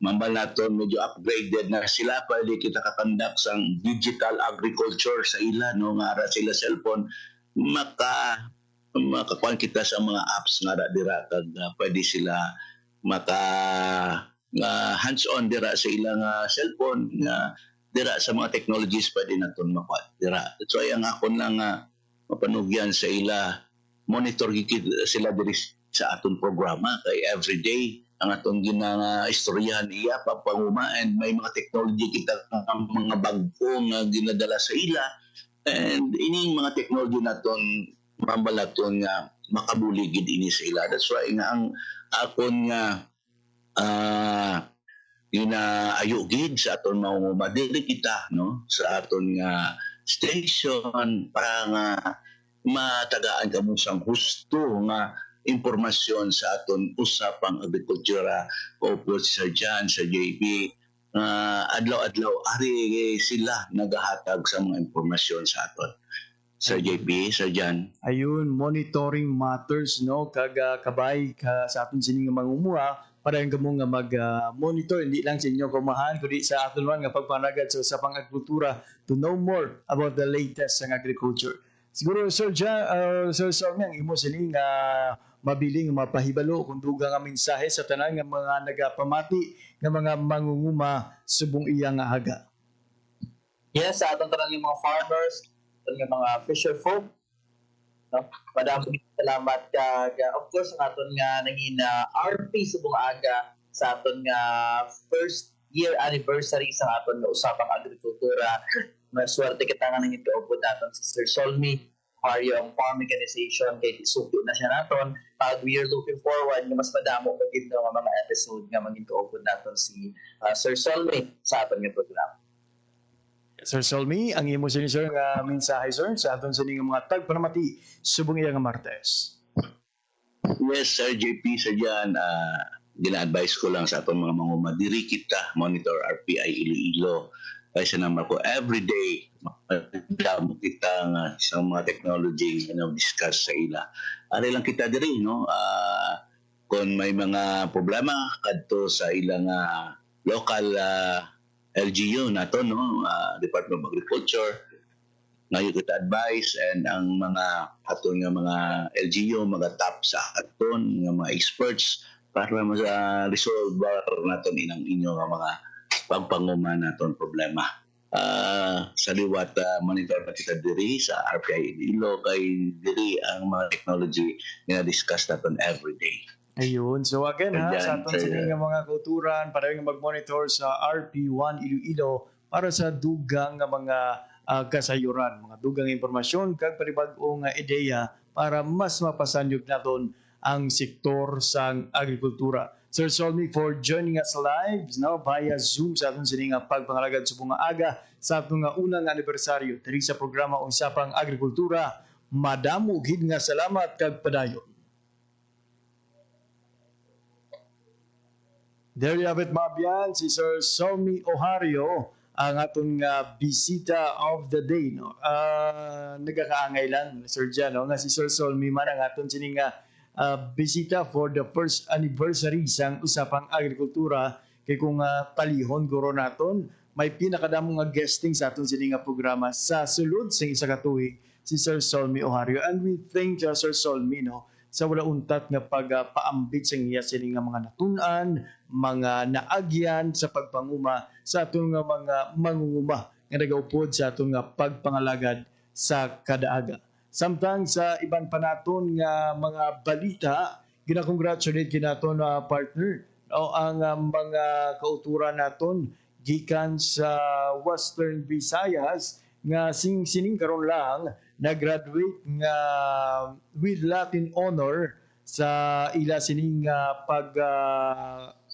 mambal naton medyo upgraded na sila, pwede kita kakandak sang digital agriculture sa ila, no? Nga ara sila cellphone, makakuan kita sa mga apps nga dira kag pwede sila maka hands-on dira sa ilang cellphone nga dira sa mga technologies pwede naton makuha dira. So ang akon lang mapanugyan sa ila, monitor gid sila diri sa aton programa kay everyday ang atong istoryahan iya pagpanguma and may mga technology kita mga bago nga ginadala sa ila and ining mga technology naton mambalaton nga makabuligid ini sa ila. That's why nga ang akon nga ginaayo gid sa aton manguma dili kita no sa aton nga station para nga matagaan kamo sang husto nga impormasyon sa aton usapang agrikultura o po sa John, sa JP. Adlaw-adlaw ari sila nagahatag sa mga impormasyon sa aton. Sir JP, Sir John. Ayun, monitoring matters, no? Kabay ka sa aton sining mangumuha para ang gamong nga mag-monitor, hindi lang sa inyo kumahan, kundi sa aton man nga pagpanagad sa usapang agrikultura to know more about the latest sa agriculture. Siguro, Sir John, Sir Solmi, ang imo sining mabiling mapahibalo kung duga nga mensahe sa tanan nga mga nagapamati nga mga mangunguma subong iyang haga. Yes, sa aton tanan ng mga farmers, ng mga fisher folk, no? Madaming salamat kag of course ang aton nga nangina RP subong aga sa aton nga first year anniversary sa aton nga usapang agrikultura. Maswerte kita nga nangituod naton si Sir Solmi ang farm mechanization kay isuki na siya naton. We are looking forward nga mas madamo pagid nga mga episode nga maging-tuugod naton si Sir Solme sa aton nga programa. Sir Solmi, ang imo sini sir nga mensahe sir sa aton sa nga mga tagpanamati subong iya nga Martes. Yes, Sir JP, sa dyan, gina-advise ko lang sa atong mga manguma, diri kita monitor RPI Iloilo. Kaysa naman ko, everyday, makadamo kita nga sa mga technology na discuss sa ila. Ari lang kita diri, no? Kung may mga problema, kadto sa ilang local LGU nato, no? Department of Agriculture, ngayon kita advice and ang mga aton nga mga LGU mag-tap sa aton nga mga experts para ma-resolve naton inang inyo nga mga pagpanguma naton problema. Sa liwat monitor na kita diri sa RPI Iloilo kay diri ang mga technology nga discuss naton every day. Ayun. So again sa aton sa nga mga kauturan para nga mag-monitor sa RP1 Iloilo para sa dugang nga mga kasayuran, mga dugang impormasyon kag panibag-ong ideya para mas mapasanyog naton ang sektor sang agrikultura. Sir Solmi for joining us live now via Zoom sa aton sini nga pagpangalagad sa bunga aga sa aton nga unang anibersaryo diri sa programa Usapang Agrikultura. Madamo gid nga salamat kag padayon. There you have it, Mabian, si Sir Solmi Ohario, ang atong bisita of the day, no. Nagakaangay lang Sir Jan, no, nga si Sir Solmi man ang aton sining bisita for the first anniversary sang Usapang Agrikultura kay kung palihon guro naton may pinakadamong nga guesting sa aton sining programa sa sulod sing isa ka tuig si Sir Solmi Ohario, and we thank Sir Solmi, no, sa wala untat nga pagpaambit sa iya sining nga mga natun-an, mga naagyan sa pagpanguma sa aton nga mga mangunguma nga nagaupod sa aton nga pagpangalagad sa kadaaga. Samtang sa iban pa naton nga mga balita, gina-congratulate kinaton na partner o ang mga kauturan naton gikan sa Western Visayas nga sining karon lang nag-graduate nga with Latin honor sa ila sining pag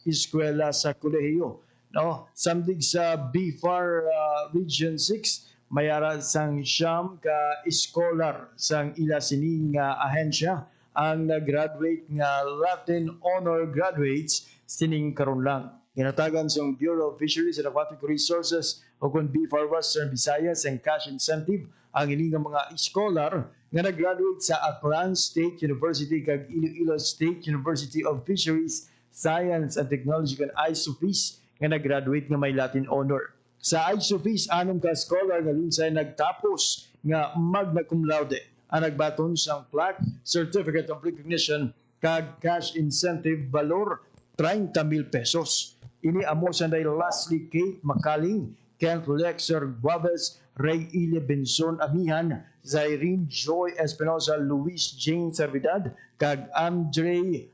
eskwela sa kolehiyo, no, samdig sa BFAR Region 6 mayara sang siyam ka scholar sang ila sining ahensya ang nag-graduate nga Latin honor graduates sining karon lang. Ginatagan sa Bureau of Fisheries and Aquatic Resources o kung BFAR Western Visayas and cash incentive ang ining mga scholar nga nag-graduate sa Aklan State University kag Iloilo State University of Fisheries, Science and Technology kan ISOFIS nga nag-graduate nga may Latin honor. Sa ISOFIS, anong ka scholar nga lunsay nagtapos nga magna cum laude ang nagbaton sang plaque, Certificate of Recognition kag cash incentive valor 30,000 pesos. Ini amo sanday Leslie Kate Makaling, Kent Lexer Guaves, Ray Ile Benson Amihan, Zairine Joy Espinosa, Luis Jane Servidad, kag Andre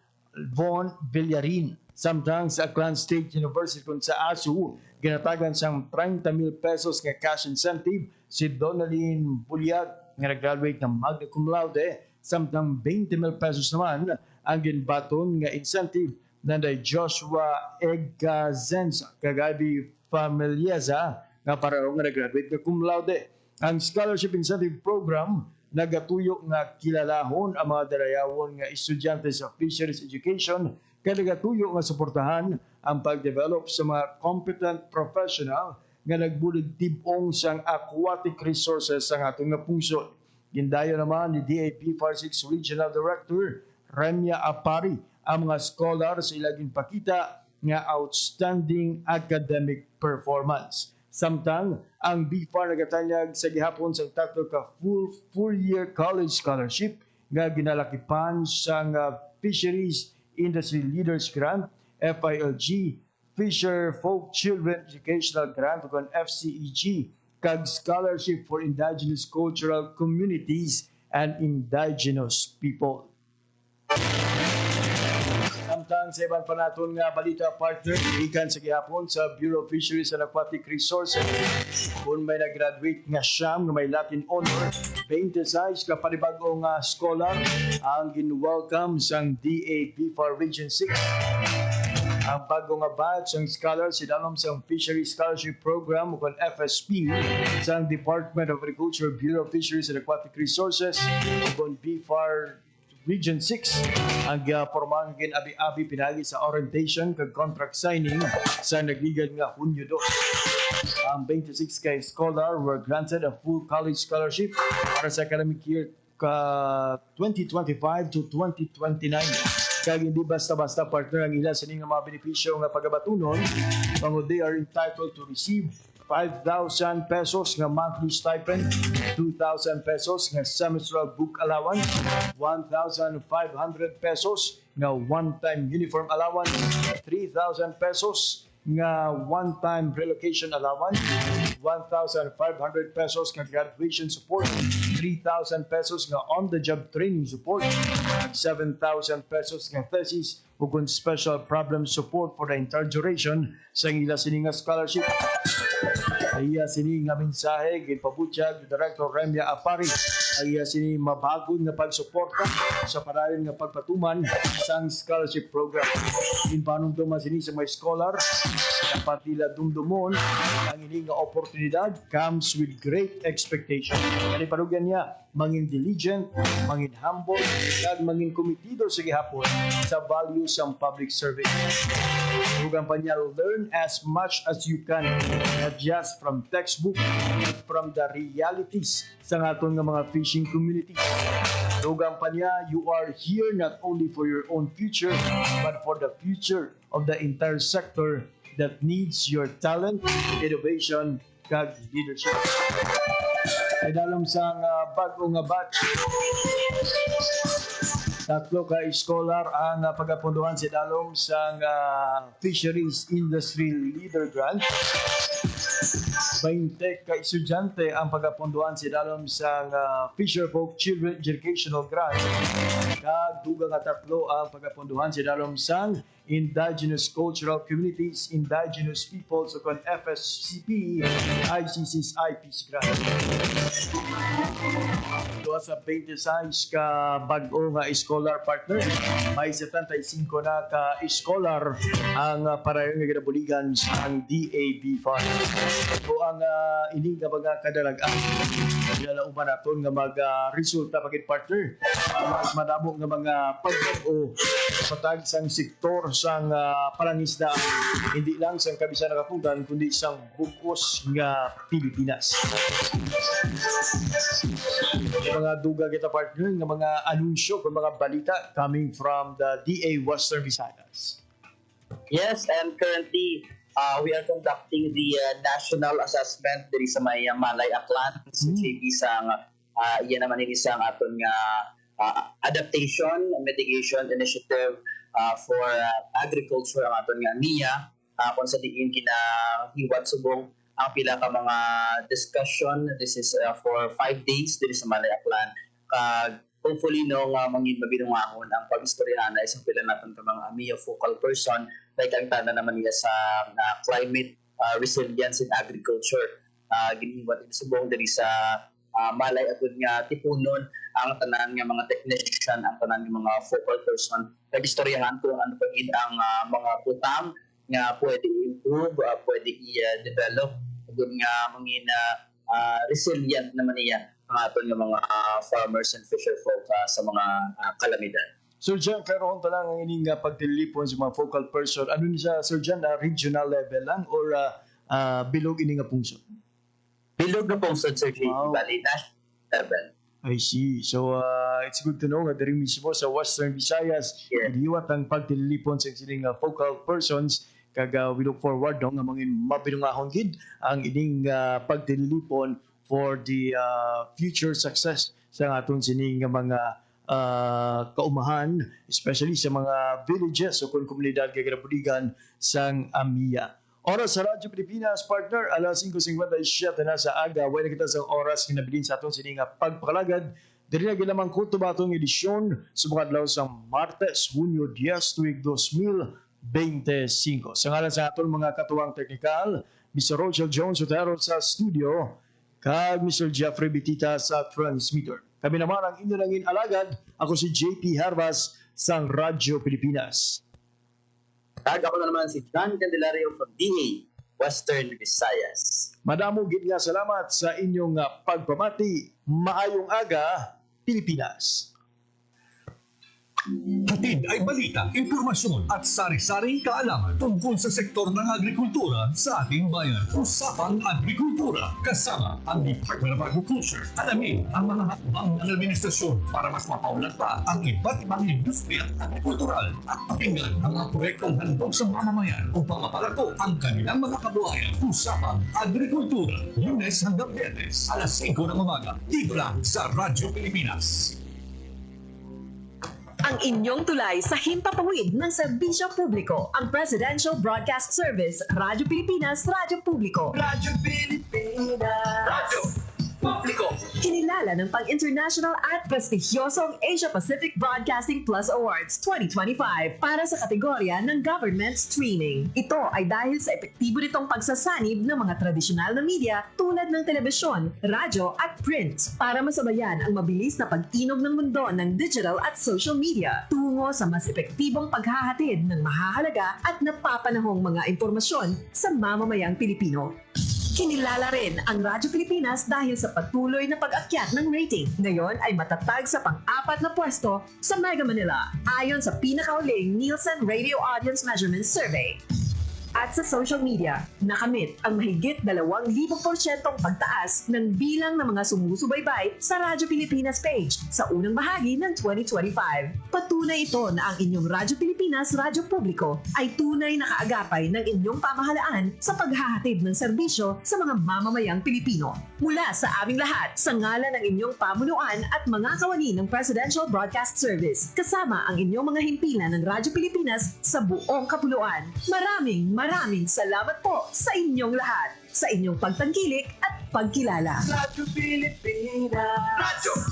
Von Villarin. Samtang sa Aklan State University kung sa ASU, ginatagan siyang 30,000 pesos nga cash incentive si Donalyn Buliag nga nag-graduate ng magna cum laude, samtang 20,000 pesos naman ang ginbaton nga incentive nanday Joshua Eggazenza kagabi Familieza nga parang nga nag-graduate nga cum laude. Ang scholarship incentive program nagatuyo nga kilalahon ang mga darayawon nga estudyante sa fisheries education kay nagatuyo nga suportahan ang pag-develop sa mga competent professional nga nagbulig tibong sang aquatic resources sa atong nga pungsod. Gindayo naman ni DAP FAR 6 Regional Director Remya Apari ang mga scholar sa ilaging pakita nga outstanding academic performance. Samtang ang BFAR nagatanyag sa gihapon sa tatlo ka full 4-year college scholarship nga ginalakipan sa Fisheries Industry Leaders Grant, FILG, Fisher Folk Children Educational Grant ug FCEG, kag Scholarship for Indigenous Cultural Communities and Indigenous People. Samtang sa iban pa naton nga balita partner, ikan sa gihapon sa Bureau of Fisheries and Aquatic Resources. Kung may nag-graduate nga siyam nga may Latin honor, 26 ka panibagong scholar ang gin-welcome sang DA-BFAR Region 6. Ang bagong batch ng scholars sidalom sa Fisheries Scholarship Program o FSP sa Department of Agriculture, Bureau of Fisheries and Aquatic Resources o BFAR Region 6 ang pormang gin-abi-abi pinagi sa orientation kag contract signing sa nagligad nga Hunyo 2. Ang 26 kay scholar were granted a full college scholarship para sa academic year 2025 to 2029. Kag hindi basta-basta partner ang ilan sa nga mga benepisyo nga pagabatunon, pangod they are entitled to receive 5,000 pesos nga monthly stipend, 2,000 pesos nga semestral book allowance, 1,500 pesos nga one-time uniform allowance, 3,000 pesos nga one-time relocation allowance, 1,500 pesos nga graduation support, 3,000 pesos nga on-the-job training support, 7,000 pesos nga thesis ug special problem support for the entire duration sa ila sini nga scholarship. Iya sini nga mensahe ginpabutyag ni Director Remya Apari. Iya sini mabagod nga pagsuporta sa parayon nga pagpatuman sa scholarship program. Inpanumduman sini sa mga scholar dapat nila dumdumon ang ini nga oportunidad comes with great expectation. Kani parugan niya mangin diligent, mangin humble, ug mangin komitido sa gihapon sa values ng public service. Huwag pa niya, learn as much as you can, not just from textbook, but from the realities sa aton nga mga fishing community. Huwag pa niya, you are here not only for your own future, but for the future of the entire sector that needs your talent, innovation, kag leadership. Idalom sa bagong batch, tatlo ka scholar ang pagapunduhan si dalom sa Fisheries Industry Leader Grant. 20 ka estudyante ang pagapunduhan si dalom sa Fisherfolk Children Educational Grant. Duga ka tatlo ang pagapunduhan si dalom sa Indigenous Cultural Communities, Indigenous Peoples o FSCP, ICC's IPs Grant. Doon sa 26 ka bago nga scholar partner, may 75 na ka scholar ang parayong nga ginabuligan ang DA-BFAR. So ang ining nga mga kadalagaan, pinalauman natin nga mag-resulta pagit partner, mas madamo nga mga pag-o patag sang sektor sang palangisdaan, hindi lang sang Kabisayan Katugan kundi sang bukos nga Pilipinas. Mga duga kita partner ng mga anunsyo kung mga balita coming from the DA Western Visayas. Yes, and currently we are conducting the national assessment diri sa may Malay Aklan sa JP sang iyan naman ini sang aton nga adaptation and mitigation initiative for agriculture ang aton nga NIA kung sa diin kinahiwat subong ang pila ka mga discussion. This is for 5 days diri sa Malay Aklan. Hopefully mangin mabinungahon ang pag-istoryahan na isang pila natin ka mga AMIA focal person like ang tanda naman niya sa climate resilience in agriculture. Ginihiwat din subong diri sa Malay Aklan nga tipunon ang tanan nga mga technician, ang tanan nga mga focal person. Nag-istoryahan kung ano pa ang mga butang nga pwede i-improve, pwede i-develop, kung nga mangin resilient naman niya ang aton nga mga farmers and fisher folk sa mga kalamidad. Sir John, karoon talang ang ining pagtilipon sa mga focal person. Ano ni sa Sir John, regional level lang or bilog ini nga pungsod? Bilog na pungsod, Sir JP, bali national level. I see. So, it's good to know nga diri mismo sa Western Visayas, iliwat ang pagtilipon sa sining focal persons. Kag we look forward nga mangin mabinungahon gid ang ining pagtilipon for the future success sa aton sining mga kaumahan, especially sa mga villages o komunidad kay ginabuligan sang AMIA. Oras sa Radyo Pilipinas, partner, alas 5:57 na sa aga. Wala kita sa oras kinabilin sa aton sining pagpakalagad Diri na ginamang kuto ba itong edisyon sa mga adlaw sa Martes, Hunyo 10, tuig 2025. Sa ngalan sa aton mga katuwang teknikal, Mr. Rochelle Jones Otero sa studio, kag Mr. Jeffrey Bitita sa transmitter. Kami naman ang inyo nangin alagad. Ako si JP Harvas sa Radyo Pilipinas. Tag ako na naman si John Candelario from DA, Western Visayas. Madamo gid nga salamat sa inyong pagpamati. Maayong aga, Pilipinas. Hatid ay balita, impormasyon at sari-saring kaalaman tungkol sa sektor ng agrikultura sa ating bayan. Usapang Agrikultura kasama ang Department of Agriculture. Alamin ang mga hakbang ng administrasyon para mas mapaunlad pa ang iba't ibang industriya agrikultural at pakinggan ang mga proyektong handog sa mamamayan upang mapalago ang kanilang mga kabuhayan. Usapang Agrikultura, Lunes hanggang Biyernes, alas 5 ng umaga, dito lang sa Radyo Pilipinas. Ang inyong tulay sa himpapawid ng serbisyo publiko, ang Presidential Broadcast Service, Radyo Pilipinas, Radyo Publiko. Radyo Pilipinas. Radyo Publiko. Kinilala ng pang-international at prestigyosong Asia-Pacific Broadcasting Plus Awards 2025 para sa kategorya ng Government Streaming. Ito ay dahil sa epektibo nitong pagsasanib ng mga tradisyonal na media tulad ng telebisyon, radyo at print para masabayan ang mabilis na pag-inog ng mundo ng digital at social media tungo sa mas epektibong paghahatid ng mahahalaga at napapanahong mga impormasyon sa mamamayang Pilipino. Kinilala rin ang Radyo Pilipinas dahil sa patuloy na pag-akyat ng rating. Ngayon ay matatag sa pang-4 na pwesto sa Mega Manila ayon sa pinakahuling Nielsen Radio Audience Measurement Survey. At sa social media, nakamit ang mahigit 2,000% pagtaas ng bilang ng mga sumusubaybay sa Radyo Pilipinas page sa unang bahagi ng 2025. Patunay ito na ang inyong Radyo Pilipinas Radyo Publiko ay tunay na kaagapay ng inyong pamahalaan sa paghahatid ng serbisyo sa mga mamamayang Pilipino. Mula sa aming lahat, sa ngalan ng inyong pamunuan at mga kawani ng Presidential Broadcast Service, kasama ang inyong mga himpilan ng Radyo Pilipinas sa buong kapuluan. Maraming salamat po sa inyong lahat, sa inyong pagtangkilik at pagkilala. Radyo Pilipinas. Radyo